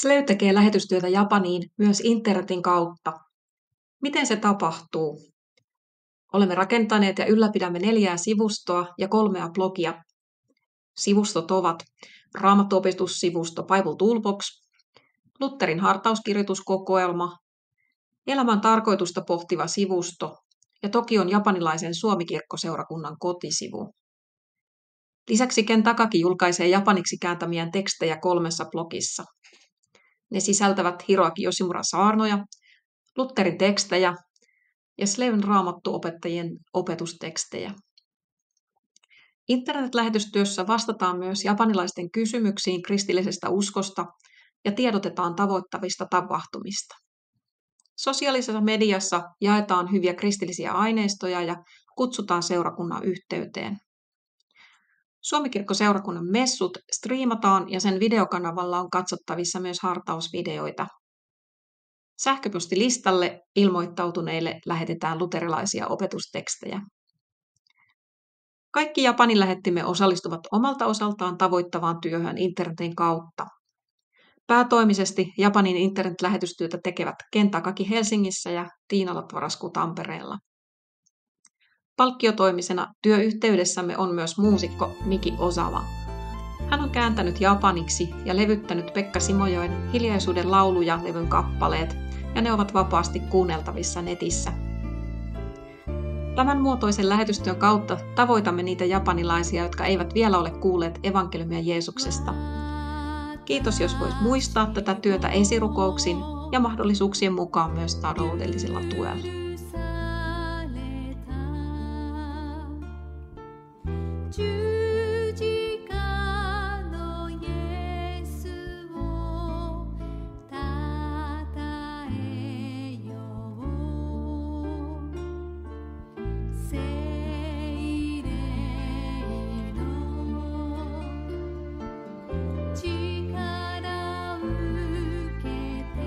Slave tekee lähetystyötä Japaniin myös internetin kautta. Miten se tapahtuu? Olemme rakentaneet ja ylläpidämme 4 sivustoa ja 3 blogia. Sivustot ovat Raamattuopetussivusto Bible Toolbox, Lutherin hartauskirjoituskokoelma, elämän tarkoitusta pohtiva sivusto ja Tokion japanilaisen Suomi-kirkkoseurakunnan kotisivu. Lisäksi Ken Takaki julkaisee japaniksi kääntämiään tekstejä 3 blogissa. Ne sisältävät Hiroaki Yoshimuran saarnoja, Lutherin tekstejä ja Slaven raamattuopettajien opetustekstejä. Internet-lähetystyössä vastataan myös japanilaisten kysymyksiin kristillisestä uskosta ja tiedotetaan tavoittavista tapahtumista. Sosiaalisessa mediassa jaetaan hyviä kristillisiä aineistoja ja kutsutaan seurakunnan yhteyteen. Suomi-kirkkoseurakunnan messut striimataan ja sen videokanavalla on katsottavissa myös hartausvideoita. Sähköpostilistalle ilmoittautuneille lähetetään luterilaisia opetustekstejä. Kaikki Japanin lähettimme osallistuvat omalta osaltaan tavoittavaan työhön internetin kautta. Päätoimisesti Japanin internet-lähetystyötä tekevät Ken Takaki Helsingissä ja Tiina Latvarasku Tampereella. Palkkiotoimisena työyhteydessämme on myös muusikko Miki Osawa. Hän on kääntänyt japaniksi ja levyttänyt Pekka Simojoen Hiljaisuuden lauluja -levyn kappaleet, ja ne ovat vapaasti kuunneltavissa netissä. Tämän muotoisen lähetystyön kautta tavoitamme niitä japanilaisia, jotka eivät vielä ole kuulleet evankeliumia Jeesuksesta. Kiitos, jos voit muistaa tätä työtä esirukouksin ja mahdollisuuksien mukaan myös taloudellisella tuella.